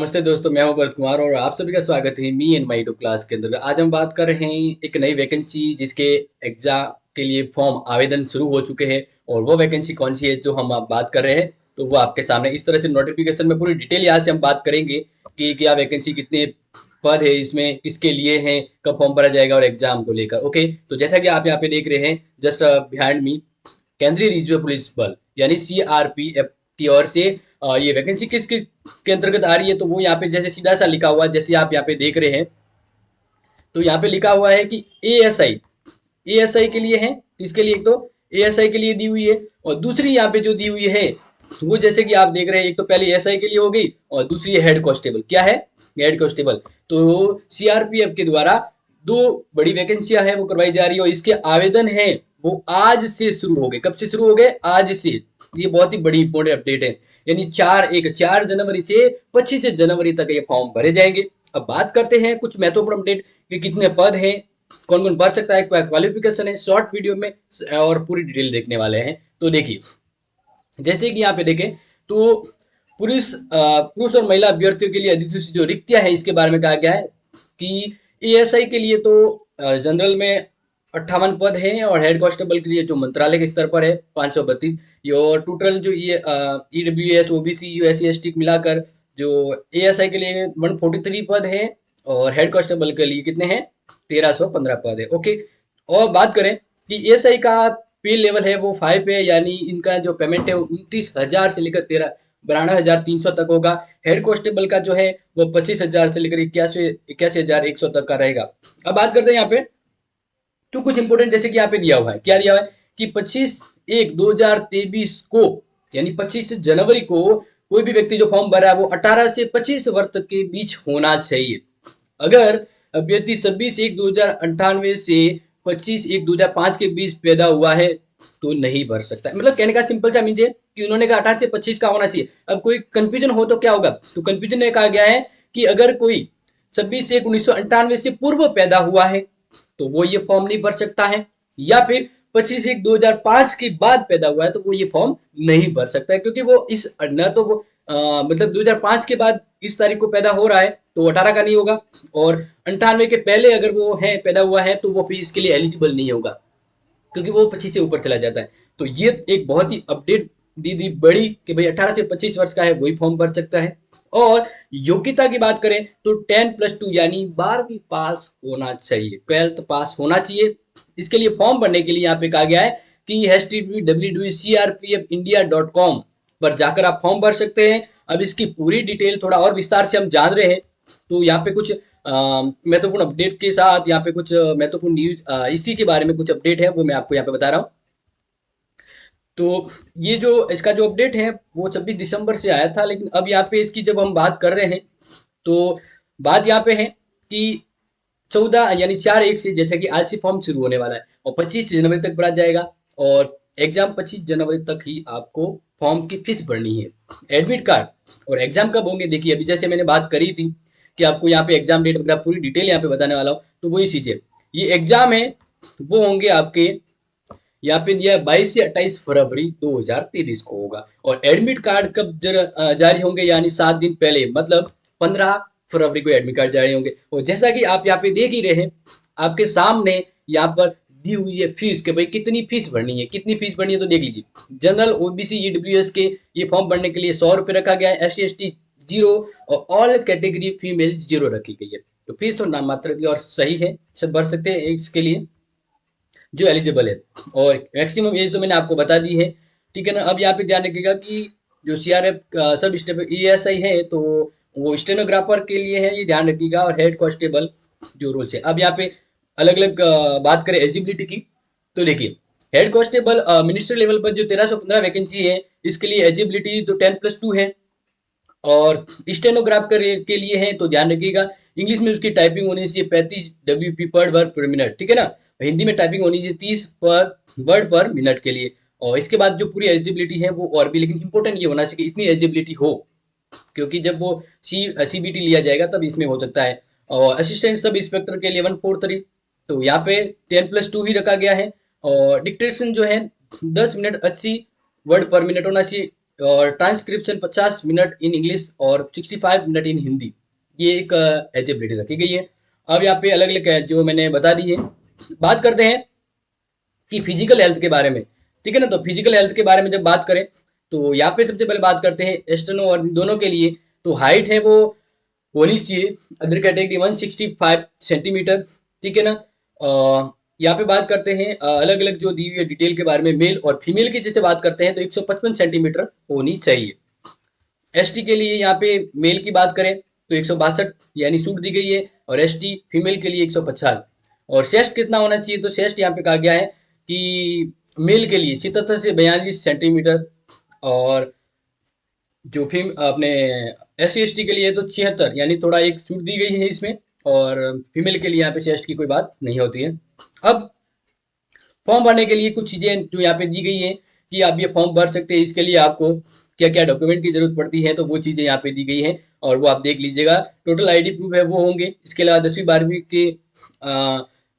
नमस्ते दोस्तों, मैं हूं भरत कुमार और आप सभी का स्वागत है me and my do class के अंदर। आज हम बात कर रहे हैं एक नई वैकेंसी जिसके एग्जाम के लिए फॉर्म आवेदन शुरू हो चुके हैं। और वो वैकेंसी कौन सी है जो हम आप बात कर रहे हैं, तो वो आपके सामने इस तरह से नोटिफिकेशन में पूरी डिटेल यहाँ से हम बात करेंगे कि क्या वैकेंसी, कितने पद है इसमें, किसके लिए है, कब फॉर्म भरा जाएगा और एग्जाम को लेकर। ओके, तो जैसा कि आप यहाँ पे देख रहे हैं जस्ट बिहाइंड मी, केंद्रीय रिजर्व पुलिस बल यानी सीआरपीएफ की ओर से ये वैकेंसी किस के अंतर्गत आ रही है, तो वो यहाँ पे जैसे सीधा सा लिखा हुआ है, जैसे आप यहाँ पे देख रहे हैं। तो यहाँ पे लिखा हुआ है कि एएसआई, एएसआई के लिए है। इसके लिए एक तो एएसआई के लिए दी हुई है, और दूसरी यहाँ पे जो दी हुई है वो जैसे कि आप देख रहे हैं, एक तो पहले एएसआई के लिए हो गई और दूसरी है हेड कांस्टेबल। क्या है? Head constable. तो सीआरपीएफ के द्वारा दो बड़ी वैकेंसियां हैं वो करवाई जा रही है, और इसके आवेदन है वो आज से शुरू हो गए। कब से शुरू हो गए? आज से। ये बहुत ही बड़ी इंपॉर्टेंट अपडेट है। यानी 4 जनवरी से 25 जनवरी तक ये फॉर्म भरे जाएंगे। अब बात करते हैं कुछ महत्वपूर्ण अपडेट कि कितने पद हैं, कौन कौन भर सकता है, क्या क्वालिफिकेशन है, शॉर्ट वीडियो में और पूरी डिटेल देखने वाले हैं। तो देखिए, जैसे कि यहाँ पे देखें तो पुरुष और महिला अभ्यर्थियों के लिए अधिसूचित जो रिक्तियां हैं इसके बारे में कहा गया है कि एएसआई के लिए तो जनरल में 58 पद हैं, और हेड कांस्टेबल के लिए जो मंत्रालय के स्तर पर है 532। ये और टोटल जो ये ईडब्ल्यूएस ओबीसी यूएससी एसटी मिलाकर जो एएसआई के लिए 143 पद है, और हेड कांस्टेबल के लिए कितने हैं? 1315 पद है। ओके, और बात करें कि एएसआई का पे लेवल है वो 5 है, यानी इनका जो पेमेंट है वो 29,000 से लेकर 92,300 तक होगा। हेड कांस्टेबल का जो है वो 25,000 से लेकर 81,100 तक का रहेगा। अब बात करते हैं यहाँ पे तो कुछ इंपोर्टेंट, जैसे कि यहाँ पे दिया हुआ है, क्या दिया हुआ है कि 25/1/2023 को, यानी 25 जनवरी को कोई भी व्यक्ति जो फॉर्म भरा है वो 18 से 25 वर्ष के बीच होना चाहिए। अगर अभ्यर्थी 26/1/2098 से 25/1/2005 के बीच पैदा हुआ है तो नहीं भर सकता। मतलब कहने का सिंपल सा मीनिंग है कि उन्होंने कहा 18 से 25 का होना चाहिए। अब कोई कंफ्यूजन हो तो क्या होगा? तो कंफ्यूजन में कहा गया है कि अगर कोई 26/1/1998 से पूर्व पैदा हुआ है तो वो ये फॉर्म नहीं भर सकता है, या फिर 25/1/2005 के बाद पैदा हुआ है तो वो ये फॉर्म नहीं भर सकता है, क्योंकि वो इस न तो वो मतलब 2005 के बाद इस तारीख को पैदा हो रहा है तो 18 का नहीं होगा, और 98 के पहले अगर वो है पैदा हुआ है तो वो फिर इसके लिए एलिजिबल नहीं होगा, क्योंकि वो 25 से ऊपर चला जाता है। तो ये एक बहुत ही अपडेट दी दी बड़ी कि भाई 18 से 25 वर्ष का है वही फॉर्म भर सकता है। और योग्यता की बात करें तो 10+2 यानी 12वीं पास होना चाहिए, 12th पास होना चाहिए। इसके लिए फॉर्म भरने के लिए यहाँ पे कहा गया है कि http://www.crpfindia.com पर जाकर आप फॉर्म भर सकते हैं। अब इसकी पूरी डिटेल थोड़ा और विस्तार से हम जान रहे हैं, तो यहाँ पे कुछ महत्वपूर्ण अपडेट के साथ यहाँ पे कुछ महत्वपूर्ण न्यूज इसी के बारे में कुछ अपडेट है वो मैं आपको यहाँ पे बता रहा हूँ। तो ये जो इसका जो अपडेट है वो 26 दिसंबर से आया था, लेकिन अब यहाँ पे इसकी जब हम बात कर रहे हैं तो बात यहाँ पे है कि 14 यानी 4/1 से जैसे कि आज से फॉर्म शुरू होने वाला है और 25 जनवरी तक भरा जाएगा, और एग्जाम 25 जनवरी तक ही आपको फॉर्म की फीस भरनी है। एडमिट कार्ड और एग्जाम कब होंगे, देखिए अभी जैसे मैंने बात करी थी कि आपको यहाँ पे एग्जाम डेट वगैरह पूरी डिटेल यहाँ पे बताने वाला हूँ, तो वही चीज़ है। ये एग्जाम है वो होंगे आपके यहाँ पे दिया है 22 से 28 फरवरी 2023 को होगा, और एडमिट कार्ड कब जारी होंगे, यानी 7 दिन पहले, मतलब 15 फरवरी को एडमिट कार्ड जारी होंगे। और जैसा कि आप यहाँ पे देख ही रहे हैं, आपके सामने यहाँ पर दी हुई है फीस के भाई कितनी फीस भरनी है, कितनी फीस भरनी है, तो देख लीजिए। जनरल ओबीसी ईडब्ल्यूएस के ये फॉर्म भरने के लिए 100 रुपये रखा गया है, SC ST 0 और ऑल कैटेगरी फीमेल 0 रखी गई है। तो फीस तो नाम मात्र की और सही है, सब भर सकते हैं इसके लिए जो एलिजिबल है। और मैक्सिमम एज तो मैंने आपको बता दी है, ठीक है ना। अब यहाँ पे ध्यान रखिएगा कि जो सीआरएफ सब एएसआई है तो वो स्टेनोग्राफर के लिए है, ये ध्यान रखिएगा, और हेड कांस्टेबल जो रूल्स है। अब यहाँ पे अलग अलग बात करें एलिजिबिलिटी की, तो देखिए हेड कांस्टेबल मिनिस्टर लेवल पर जो 1315 वैकेंसी है इसके लिए एलिजिबिलिटी तो 10+2 है, और स्टेनोग्राफ के लिए है तो ध्यान रखिएगा इंग्लिश में उसकी टाइपिंग होनी चाहिए 35 WP पर वर्ड पर मिनट, ठीक है ना। हिंदी में टाइपिंग होनी चाहिए 30 पर वर्ड पर मिनट के लिए। और इसके बाद जो पूरी एलिजिबिलिटी है वो और भी, लेकिन इंपॉर्टेंट ये होना चाहिए कि इतनी एलिजिबिलिटी हो, क्योंकि जब वो CBT लिया जाएगा तब इसमें हो सकता है। और असिस्टेंट सब इंस्पेक्टर के लिए 143, तो यहाँ पे 10+2 ही रखा गया है। और डिक्टेशन जो है 10 मिनट 80 वर्ड पर मिनट होना चाहिए, और ट्रांसक्रिप्शन 50 मिनट इन इंग्लिश और 65 मिनट इन हिंदी, ये एक एलिजिबिलिटी रखी गई है। अब यहाँ पे अलग अलग जो मैंने बता दी है, बात करते हैं कि फिजिकल हेल्थ के बारे में, ठीक है ना। तो फिजिकल हेल्थ के बारे में जब बात करें तो यहाँ पे सबसे पहले बात करते हैं स्टेनो और दोनों के लिए। तो हाइट है वो होनी चाहिए अदर कैटेगरी 165 सेंटीमीटर, ठीक है ना। यहाँ पे बात करते हैं अलग अलग जो दी हुई है डिटेल के बारे में, मेल और फीमेल की जैसे बात करते हैं तो 155 सेंटीमीटर होनी चाहिए। एसटी के लिए यहाँ पे मेल की बात करें तो 162 यानी सूट दी गई है, और एसटी फीमेल के लिए 150। और शेस्ट कितना होना चाहिए, तो शेस्ट यहाँ पे कहा गया है कि मेल के लिए 77 से 42 सेंटीमीटर, और जो फिर अपने एस सी एस टी के लिए तो 76 यानी थोड़ा एक छूट दी गई है इसमें, और फीमेल के लिए यहाँ पे चेस्ट की कोई बात नहीं होती है। अब फॉर्म भरने के लिए कुछ चीज़ें जो यहाँ पे दी गई है कि आप ये फॉर्म भर सकते हैं, इसके लिए आपको क्या क्या डॉक्यूमेंट की जरूरत पड़ती है, तो वो चीज़ें यहाँ पे दी गई हैं और वो आप देख लीजिएगा। टोटल आईडी प्रूफ है वो होंगे, इसके अलावा 10वीं 12वीं के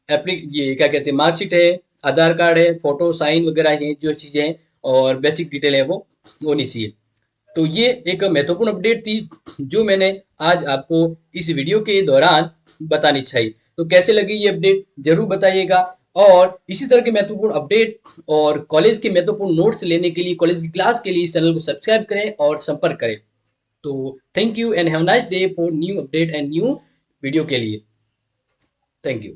एप्लिक ये क्या कहते हैं मार्कशीट है, आधार कार्ड है, फोटो साइन वगैरह है जो चीज़ें हैं, और बेसिक डिटेल है वो होनी चाहिए। तो ये एक महत्वपूर्ण अपडेट थी जो मैंने आज आपको इस वीडियो के दौरान बतानी चाहिए। तो कैसे लगी ये अपडेट जरूर बताइएगा, और इसी तरह के महत्वपूर्ण अपडेट और कॉलेज के महत्वपूर्ण नोट्स लेने के लिए, कॉलेज की क्लास के लिए इस चैनल को सब्सक्राइब करें और संपर्क करें। तो thank you and have nice day for new update and new video के लिए। Thank you.